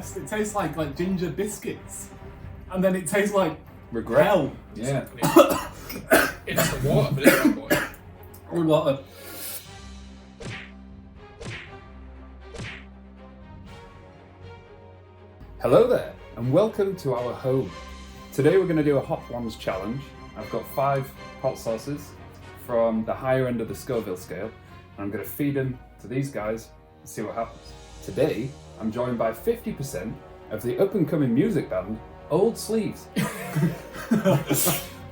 It tastes like ginger biscuits, and then it tastes like regret. hell. Yeah. It's the water, but it's not water. Or water. Hello there, and welcome to our home. Today we're going to do a hot ones challenge. I've got 5 hot sauces from the higher end of the Scoville scale, and I'm going to feed them to these guys and see what happens. Today, I'm joined by 50% of the up-and-coming music band, Old Sleeves.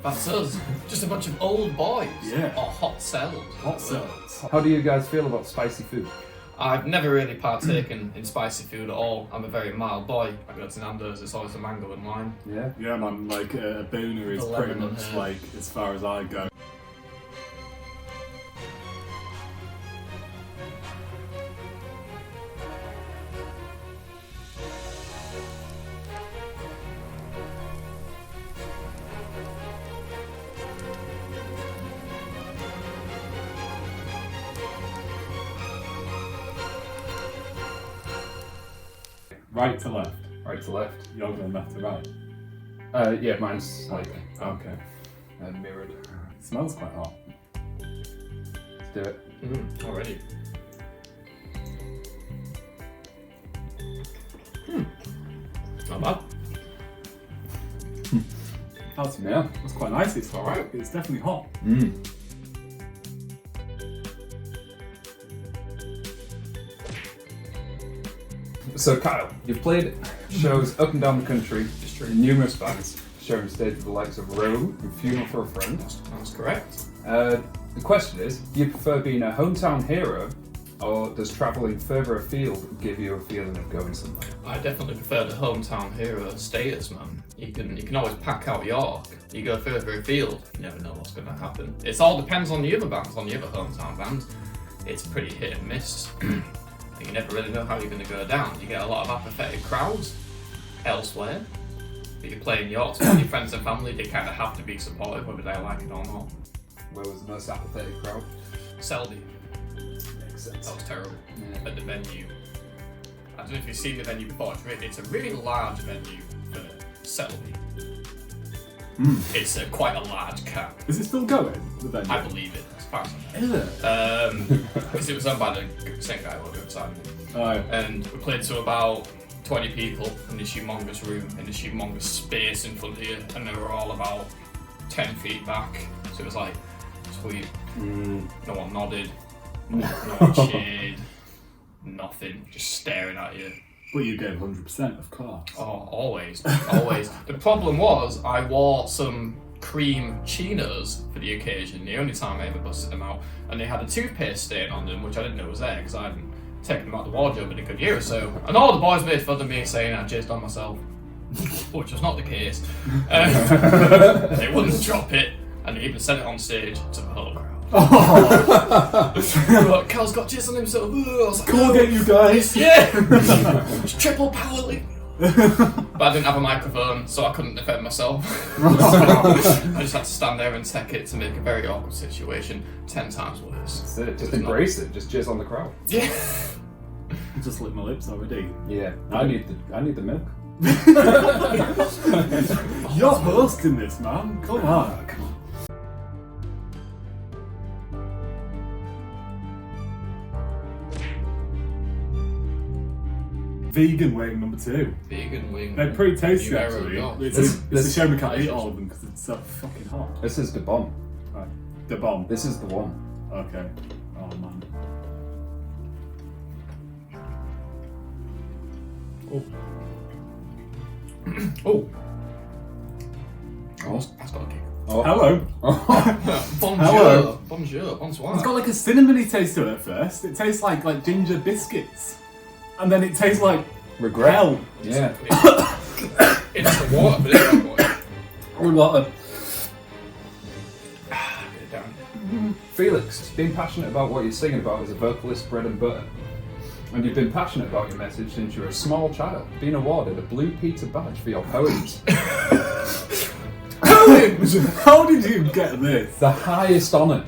That's us. Just a bunch of old boys. Yeah. Or hot selves. Hot cells. How do you guys feel about spicy food? I've never really partaken in spicy food at all. I'm a very mild boy. I go to Nando's, it's always a mango and lime. Yeah? Yeah, man. Like a booner is The pretty lemon much and like as far as I go. Right to left. Right to left. You're going left to right. Yeah, mine's like Okay. mirrored. It smells quite hot. Let's do it. Already. Not bad. That's quite nice. It's alright. It's definitely hot. So Kyle, you've played shows up and down the country Just true. in numerous bands, sharing stage with the likes of Rome and Funeral for a Friend. That's correct. The question is, do you prefer being a hometown hero, or does travelling further afield give you a feeling of going somewhere? I definitely prefer the hometown hero status, man. You can always pack out York. You go further afield, you never know what's going to happen. It all depends on the other bands, on the other hometown bands. It's pretty hit and miss. And you never really know how you're going to go down. You get a lot of apathetic crowds elsewhere. But you're playing York to your friends and family, they kind of have to be supportive whether they like it or not. Where was the most apathetic crowd? Selby, Makes sense. that was terrible. Yeah. At the venue. I don't know if you've seen the venue before, it's a really large venue for Selby. It's quite a large camp. Is it still going? The venue? I believe it, as far as I Is it? know. Because it was owned by the same guy who was on Alright. and we played to about 20 people in this humongous room, in this humongous space in front of you, and they were all about 10 feet back. So it was like, sweet. No one nodded, no one cheered, nothing, just staring at you. But you gave 100%, of course. Oh, always, always. The problem was I wore some cream chinos for the occasion, the only time I ever busted them out, and they had a toothpaste stain on them, which I didn't know was there because I hadn't taken them out of the wardrobe in a good year or so. And all the boys made fun of me saying I jizzed on myself, which was not the case. They wouldn't drop it, and they even said it on stage to the whole crowd. But Cal's got jizz on himself. I was like, Go get you guys! yeah! It's triple power league. But I didn't have a microphone, so I couldn't defend myself. I just had to stand there and take it to make a very awkward situation 10 times worse. That's it. Just It's embrace it. Just jizz on the crowd. Yeah. I just licked my lips already. Yeah. I need the milk. You're hosting this, man. Come on. Come on. Vegan wing number 2. Vegan wing. They're pretty tasty, New era actually. of It's This- a shame we can't eat all of them because it's so fucking hot. This is the bomb. Right. The bomb. This is the one. Okay. Oh, man. Oh. Oh. Oh. That's got a kick. Oh. Hello. Bonjour. Hello. Bonjour. Bonsoir. It's got like a cinnamony taste to it at first. It tastes like ginger biscuits. And then it tastes like Regret. hell. Yeah. It's the water, but it's not water. Or water. Get it down. Felix, being passionate about what you're singing about is a vocalist bread and butter. And you've been passionate about your message since you were a small child, being awarded a Blue Peter badge for your poems. How did you get this? The highest honour.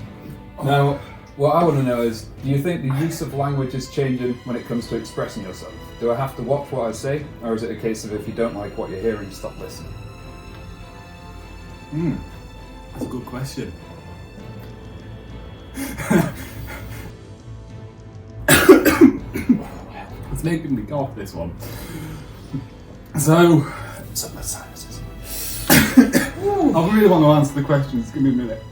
Now, what I want to know is, do you think the use of language is changing when it comes to expressing yourself? Do I have to watch what I say, or is it a case of if you don't like what you're hearing, stop listening? That's a good question. It's making me cough, this one. So, Some sinuses. I really want to answer the questions. Give me a minute.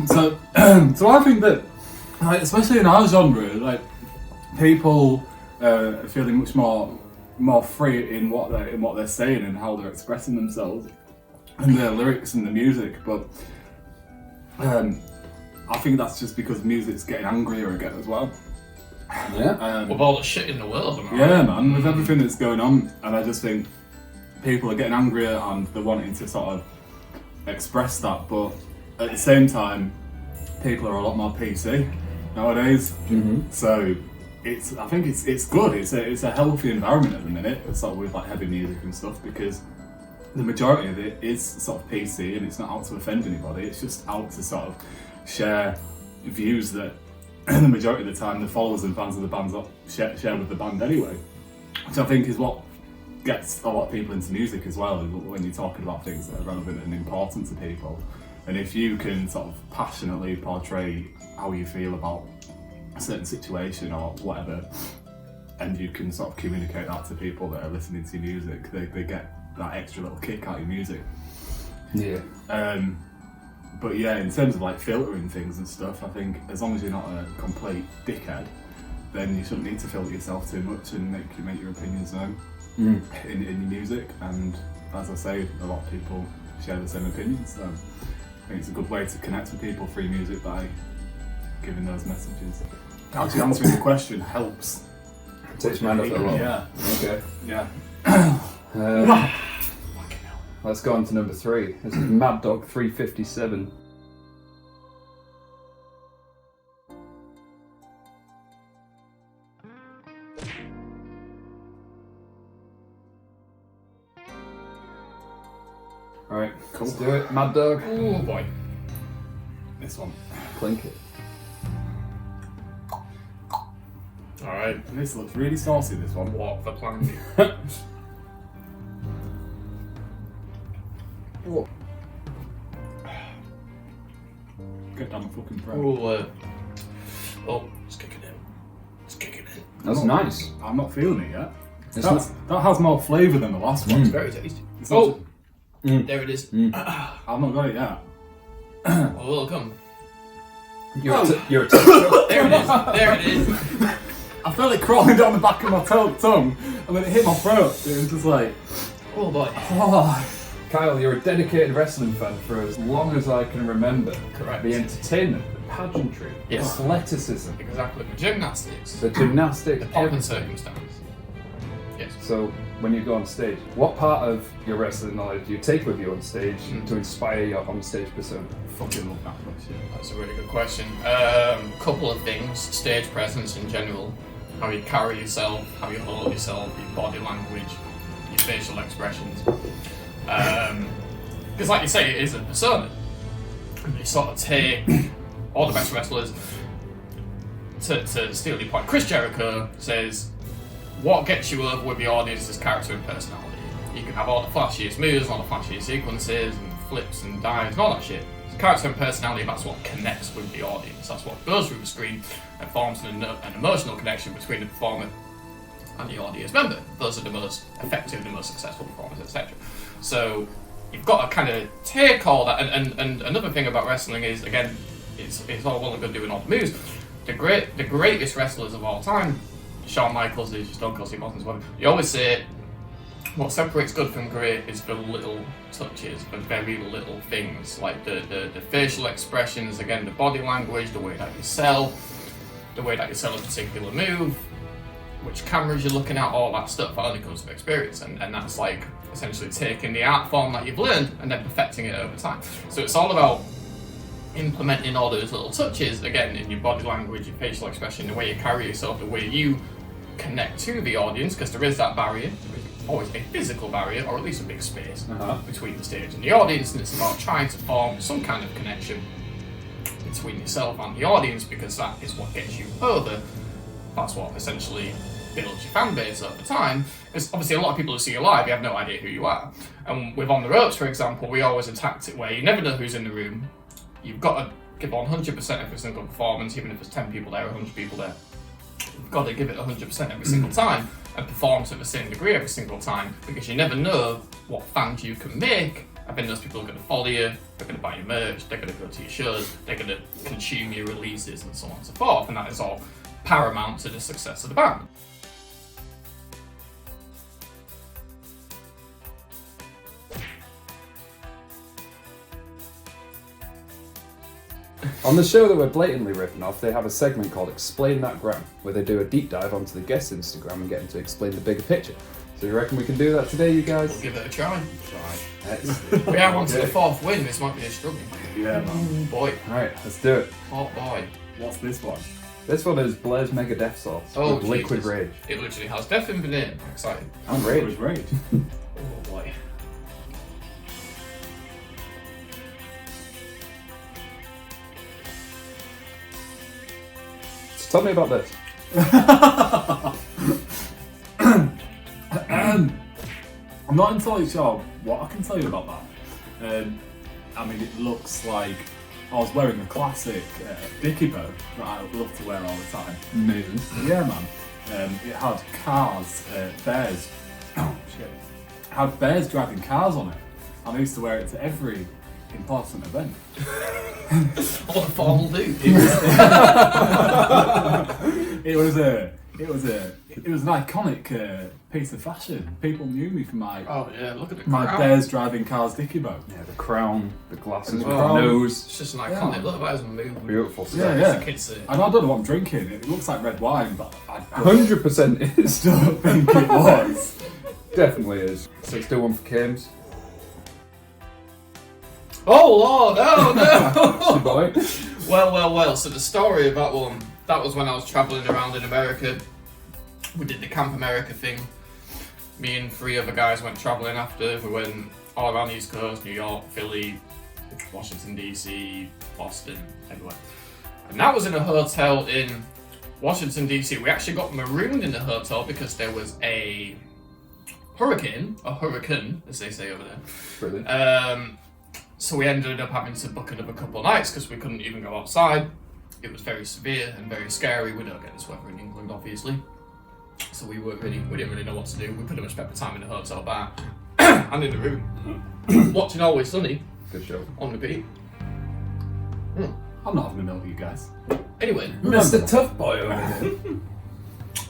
So I think that, like, especially in our genre, like, people are feeling much more free in what they're saying and how they're expressing themselves, and their lyrics and the music. But I think that's just because music's getting angrier again as well. Yeah. With all the shit in the world, am I Yeah, right? man, with everything that's going on, and I just think people are getting angrier and they're wanting to sort of express that, but at the same time, people are a lot more PC nowadays. So I think it's good. It's a healthy environment at the minute, sort of with like heavy music and stuff, because the majority of it is sort of PC and it's not out to offend anybody. It's just out to sort of share views that the majority of the time the followers and fans of the band share with the band anyway, which I think is what gets a lot of people into music as well, when you're talking about things that are relevant and important to people. And if you can sort of passionately portray how you feel about a certain situation or whatever, and you can sort of communicate that to people that are listening to your music, they get that extra little kick out of your music. Yeah. But yeah, in terms of like filtering things and stuff, I think as long as you're not a complete dickhead, then you shouldn't need to filter yourself too much and make your opinions known in your music. And as I say, a lot of people share the same opinions, so I think it's a good way to connect with people through music by giving those messages. Actually answering the question helps. Takes mind off it a lot. Yeah. Okay. Yeah. Let's go on to number 3. This is Mad Dog 357. Alright, Cool. let's do it. Mad Dog. Oh boy. This one. Clink it. Alright. This looks really saucy, this one. What the plan? Oh. Get down the fucking throat. Oh, it's kicking in. It's kicking in. That's nice. I'm not feeling it yet. It's That has more flavour than the last one. It's very tasty. It's not Oh, there it is. I've not got it yet. Oh, will come. You're a There it is. There it is. I felt it crawling down the back of my tongue, and then it hit my throat. It was just like, Oh boy. oh. Kyle, you're a dedicated wrestling fan for as long as I can remember. Correct. The entertainment, the pageantry, Yes. athleticism, Exactly. The gymnastics. the gymnastics, The pomp and everything. circumstance. Yes. So, when you go on stage, what part of your wrestling knowledge do you take with you on stage to inspire your on-stage persona? Fucking love that question. That's a really good question. Couple of things. Stage presence in general. How you carry yourself, how you hold yourself, your body language, your facial expressions. Because like you say, it is a persona. And you sort of take all the best wrestlers to steal your point. Chris Jericho says, what gets you over with the audience is character and personality. You can have all the flashiest moves, all the flashiest sequences, and flips and dives, and all that shit. Character and personality, that's what connects with the audience. That's what goes through the screen and forms an emotional connection between the performer and the audience member. Those are the most effective, the most successful performers, etc. So you've got to kind of take all that. And another thing about wrestling is, again, it's all well and good doing all the moves. The greatest wrestlers of all time, Shawn Michaels is, Stone Cold Steve Austin's one. You always say, what separates good from great is the little touches, the very little things, like the facial expressions, again, the body language, the way that you sell a particular move, which cameras you're looking at, all that stuff. That only comes from experience, and that's like essentially taking the art form that you've learned and then perfecting it over time. So it's all about implementing all those little touches, again, in your body language, your facial expression, the way you carry yourself, the way you connect to the audience, because there is that barrier. always a physical barrier, or at least a big space, Uh-huh. between the stage and the audience, and it's about trying to form some kind of connection between yourself and the audience, because that is what gets you further. That's what essentially builds your fan base over time. Because obviously a lot of people who see you live, you have no idea who you are. And with On the Ropes, for example, we always attacked it where you never know who's in the room. You've got to give 100% every single performance, even if there's 10 people there, 100 people there. You've got to give it 100% every single time and perform to the same degree every single time, because you never know what fans you can make. I think those people are going to follow you, they're going to buy your merch, they're going to go to your shows, they're going to consume your releases and so on and so forth, and that is all paramount to the success of the band. On the show that we're blatantly ripping off, they have a segment called Explain That Gram, where they do a deep dive onto the guest's Instagram and get them to explain the bigger picture. So you reckon we can do that today, you guys? We'll give it a try. Excellent. We are on to the fourth win, this might be a struggle. Yeah, man. Oh boy. Alright, let's do it. Oh boy. What's this one? This one is Blairs Mega Death Sauce Oh, with Liquid Jesus. Rage. It literally has death in the name. I'm excited. And Rage. Rage. Rage. Oh boy. So tell me about this. I'm not entirely sure what I can tell you about that. I mean, it looks like I was wearing a classic dicky bow that I love to wear all the time. Amazing. Yeah, man. It had cars, bears. Oh shit! It had bears driving cars on it. And I used to wear it to every important event. What a formal dude. It was an iconic piece of fashion. People knew me for my Oh yeah, look at the my crown. bears driving cars dicky bow. Yeah, the crown, the glasses with Oh. the nose. It's just an iconic. Yeah. Look, that is a movement. Beautiful stuff. Yeah, As yeah. the kids say. And I don't know what I'm drinking. It looks like red wine, but I 100% is. don't think it was. Definitely is. So let's do one for Kames. Oh Lord, oh no! Boy. Well. So the story of that one, that was when I was travelling around in America. We did the Camp America thing. Me and 3 other guys went travelling after. We went all around the East Coast, New York, Philly, Washington DC, Boston, everywhere. And that was in a hotel in Washington DC. We actually got marooned in the hotel because there was a hurricane as they say over there. Brilliant. So we ended up having to book another couple of nights because we couldn't even go outside. It was very severe and very scary. We don't get this weather in England, obviously. So we didn't really know what to do. We pretty much spent the time in the hotel bar and in the room, watching Always Sunny Good show. on repeat. I'm not having a mill, you guys. Anyway, Mr. Tough Boy over here.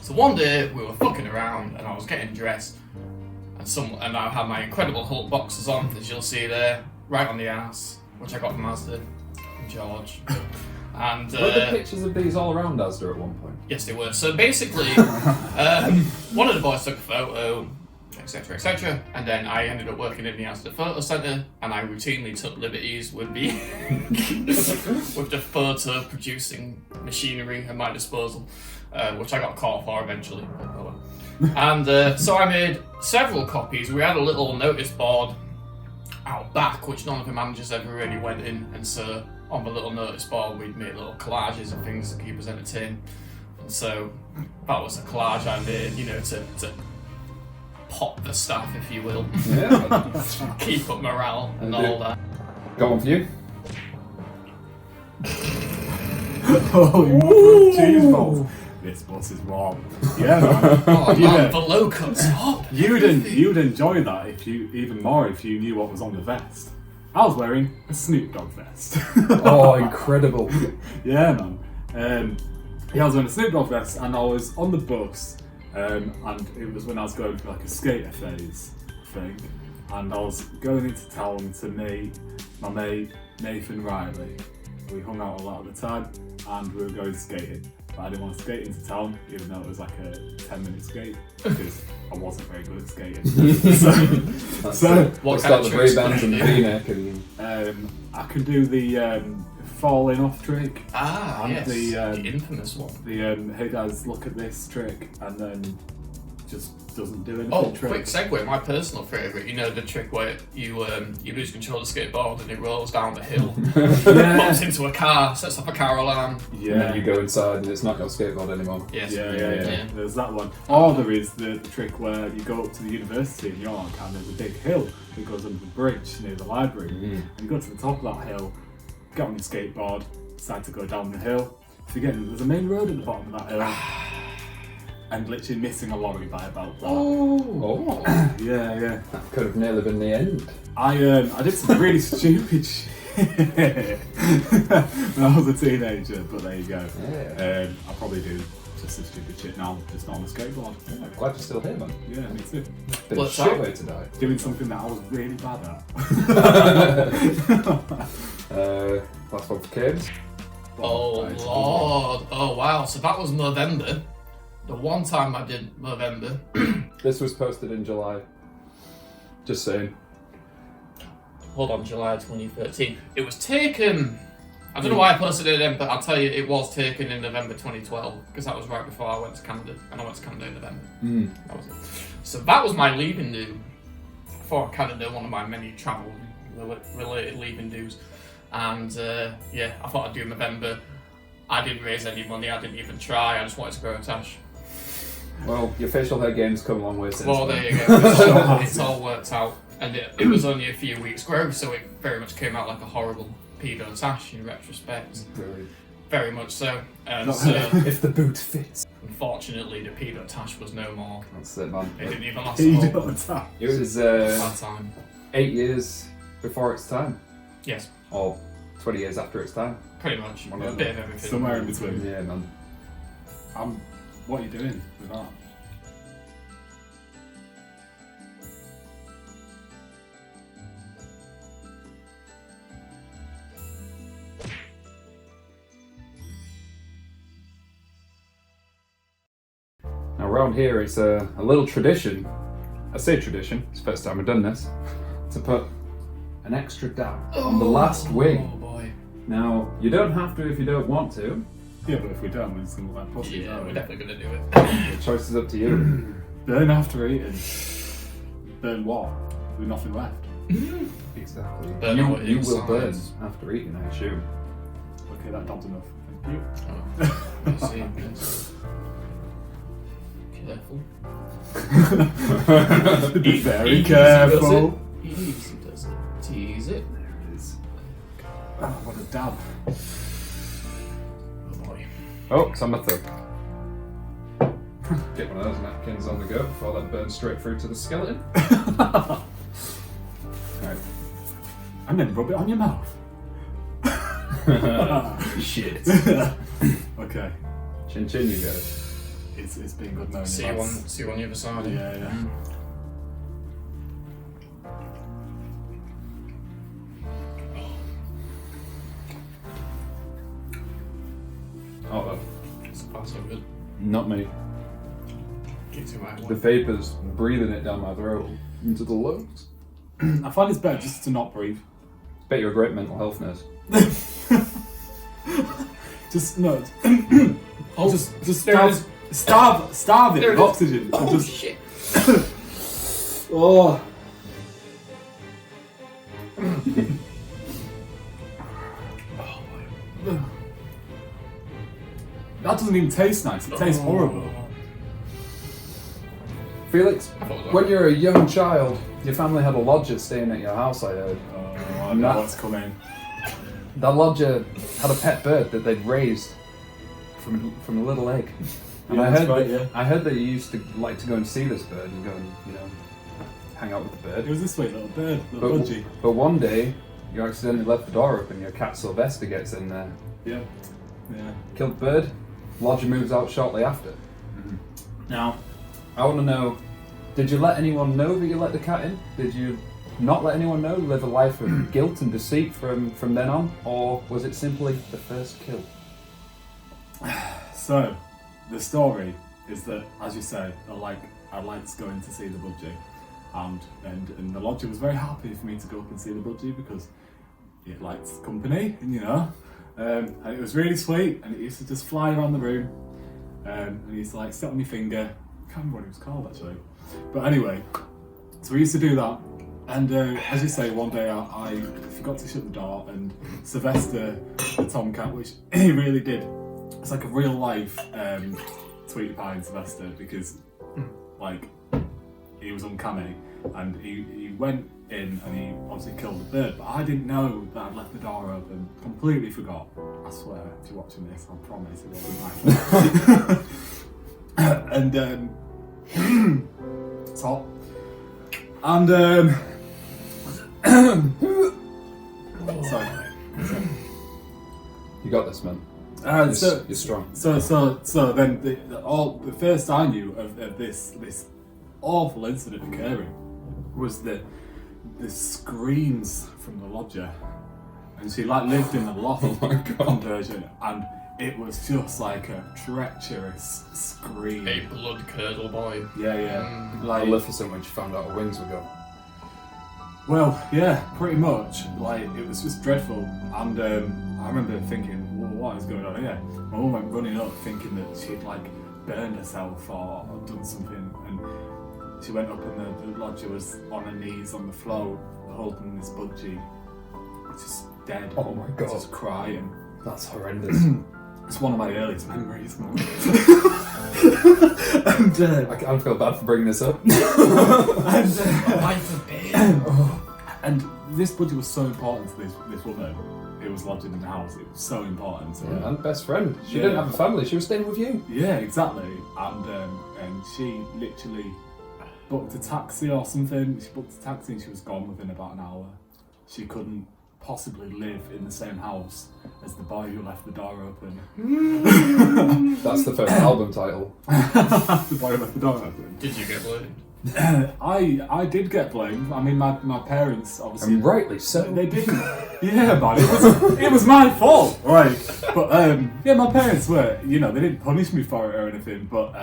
so one day we were fucking around and I was getting dressed, and I had my Incredible Hulk boxers on, as you'll see there, right on the ass, which I got from Asda and George. And Were there pictures of these all around Asda at one point? yes, they were. So basically, one of the boys took a photo, etc., and then I ended up working in the Asda photo centre, and I routinely took liberties with the with the photo producing machinery at my disposal, which I got caught for eventually. But oh well. And so I made several copies. We had a little notice board out back, which none of the managers ever really went in, and so on the little notice board we'd make little collages and things to keep us entertained. And so that was a collage I made, to pop the staff, if you will, Yeah. keep up morale and all that. Go on for you. Holy cheese balls. This bus is warm. Yeah, man. Oh Yeah. man, the low cut top. You'd enjoy that if you knew what was on the vest. I was wearing a Snoop Dogg vest. Oh, incredible. Yeah, man. I was wearing a Snoop Dogg vest, and I was on the bus, and it was when I was going through like a skater phase thing, and I was going into town to meet my mate Nathan Riley. We hung out a lot of the time, and we were going skating. But I didn't want to skate into town, even though it was like a 10-minute skate, because I wasn't very good at skating. so What It's kind got of the tricks Ray-Bans can and you the do? V-neck and... I can do the falling off trick. Ah, And yes, the, the infamous one. The hey guys, look at this trick, and then just doesn't do anything. Oh, quick segue. My personal favourite. You know the trick where you lose control of the skateboard and it rolls down the hill, bumps into a car, sets off a car alarm. And then you go inside and it's not your skateboard anymore. Yes. Yeah. There's that one. Or there is the trick where you go up to the university in York and there's a big hill that goes under the bridge near the library. And you go to the top of that hill, get on your skateboard, decide to go down the hill. Forgetting there's a main road at the bottom of that hill. And literally missing a lorry by about that. Oh. Yeah. That could have nearly been the end. I did some really stupid shit when I was a teenager, but there you go. Yeah. I probably do just as stupid shit now, just not on a skateboard. Yeah, glad you're still here, man. Yeah, me too. Bit of a shit way to die. Doing something that I was really bad at. Last one for kids. Oh Lord! Oh wow! So that was November. The one time I did November. This was posted in July. Just saying. Hold on, July 2013. It was taken. I don't know why I posted it then, but I'll tell you, it was taken in November 2012 because that was right before I went to Canada, and I went to Canada in November. That was it. So that was my leaving do for Canada, one of my many travel-related leaving do's. And I thought I'd do November. I didn't raise any money. I didn't even try. I just wanted to grow a tash. Well, your facial hair game's come a long way since. Well, there you go. It's all worked out, and it was only a few weeks' growth, so it very much came out like a horrible pedo tash in retrospect. Brilliant. Very much so. And If the boot fits. unfortunately, the pedo tash was no more. That's it, man. It didn't even last a whole It was bad time. 8 years before its time. Yes, Or 20 years after its time. pretty much. One A of bit of everything. Somewhere in between. Yeah, man. What are you doing with that? Now, around here, it's a little tradition. I say tradition, it's the first time I've done this, to put an extra dab on the last wing. Oh boy. Now, you don't have to if you don't want to. Yeah, but if we don't, we're just gonna look like pussies, Yeah, aren't we're we? definitely gonna do it. The choice is up to you. Burn after eating. Burn what? With nothing left. Exactly. Burn you what you will burn insides. after eating, I assume. Okay, that dab's enough. Thank you. Oh, I see. Yes. Careful. Be very Easy careful. does it. Easy does it. Tease it. There it is. Oh, what a dab. Oh boy. Oh, it's on my thumb. Get one of those napkins on the go before that burns straight through to the skeleton. Right. And then rub it on your mouth. Shit. Okay. Chin chin, you guys. It's been good knowing See you. you on lads. the other side. Yeah. Oh, That's so good. not me. Get to my The vapor's breathing it down my throat into the lungs. I find it's better just to not breathe. Bet you're a great mental health nurse. Just no. Oh, just there it starve it There with it is. oxygen. Oh Just, shit. oh. That doesn't even taste nice. It tastes horrible. Felix, I thought it was when you were a young child, your family had a lodger staying at your house, I heard. Oh, I know what's coming. That lodger had a pet bird that they'd raised from a little egg. And Yeah, I that's heard right, that, yeah. I heard that you used to like to go and see this bird and go and, hang out with the bird. It was this sweet little bird, little budgie. But one day, you accidentally left the door open, your cat Sylvester gets in there. Yeah. Killed the bird, lodger moves out shortly after. Now, I want to know, did you let anyone know that you let the cat in? Did you not let anyone know, live a life of guilt and deceit from then on? Or was it simply the first kill? So, the story is that, as you say, I liked going to see the budgie, and the lodger was very happy for me to go up and see the budgie because it liked company, and it was really sweet, and it used to just fly around the room, and he used to like sit on my finger, can't remember what it was called actually. But anyway, so we used to do that. And as you say, one day I forgot to shut the door, and Sylvester, the tomcat, which he really did, it's like a real life Tweety Pie in Sylvester, because like he was uncanny, and he went in and he obviously killed the bird, but I didn't know that I'd left the door open, completely forgot. I swear, if you're watching this, I promise it wasn't my fault. And it's hot. And sorry. You got this, man. You're strong. So then the first I knew of this awful incident occurring was the screams from the lodger, and she like lived in the loft conversion, and it was just like a treacherous scream. A blood curdle boy. Yeah. Like Maleficent when she found out her wings were gone. Well, yeah, pretty much. Like, it was just dreadful. And I remember thinking, well, what is going on here? My mum went running up thinking that she'd, like, burned herself or done something. And she went up and the lodger was on her knees on the floor holding this budgie. Just dead. Oh my God. Just crying. That's horrendous. It's one of my earliest memories, man. And I feel bad for bringing this up. And this budgie was so important to this woman who was lodging in the house. It was so important to her. Yeah, and best friend. She didn't have a family. She was staying with you. Yeah, exactly. And she literally booked a taxi or something. She booked a taxi and she was gone within about an hour. She couldn't possibly live in the same house as the boy who left the door open. That's the first album title. The boy who left the door open. Did you get blamed? I did get blamed. I mean, my parents obviously. And rightly so. They didn't. Yeah, man. It was my fault, right? But yeah, my parents were. You know, they didn't punish me for it or anything. But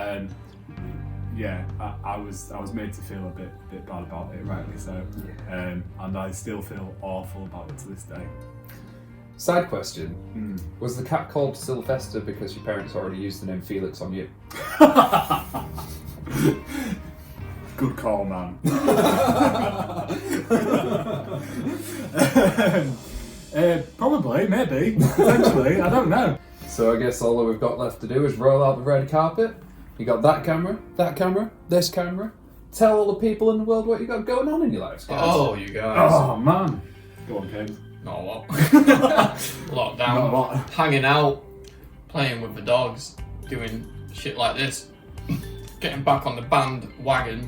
yeah, I was made to feel a bit bad about it, rightly so. And I still feel awful about it to this day. Side question. Was the cat called Sylvester because your parents already used the name Felix on you? Good call, man. Probably, maybe, potentially, I don't know. So I guess all that we've got left to do is roll out the red carpet. You got that camera, this camera. Tell all the people in the world what you got going on in your lives, guys. Oh, you guys. Oh, man. Go on, Kane. Not a lot. Lockdown. Not a lot. Hanging out, playing with the dogs, doing shit like this. Getting back on the bandwagon.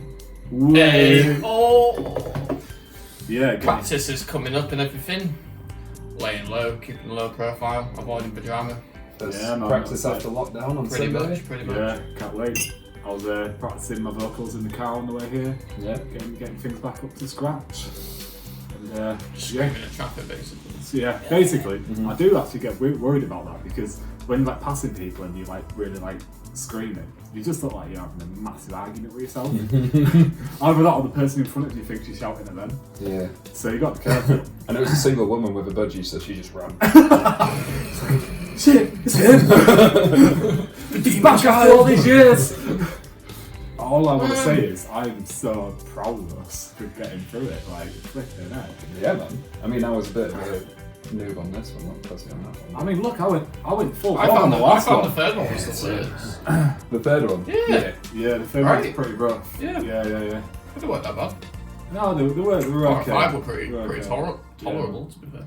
Hey. Oh. Yeah, Practice is coming up and everything. Laying low, keeping low profile, avoiding pajama. Yeah, man, practice after lockdown on Pretty Sunday. much. Yeah, can't wait. I was practicing my vocals in the car on the way here. Yeah. Getting things back up to scratch. And Screaming at traffic, basically. So yeah, basically, I do actually get worried about that, because when you're like passing people and you like really like screaming, you just look like you're having a massive argument with yourself. Either that or the person in front of you thinks you're shouting at them. Yeah. So you got to be careful. And it was a single woman with a budgie, so she just ran. Shit, it's him! He's back after all these years! All I want to say is, I'm so proud of us for getting through it, like, flipping out. Yeah, man. I mean, I was a bit of a noob on this one, not pussy on that one. I mean, look, I went full I on found the last the one. third one was the worst. The third one? Yeah. Yeah, the third Right. one's pretty rough. Yeah. Yeah. They weren't that bad. No, they were okay. 5 were pretty They were okay. tolerable, to be fair.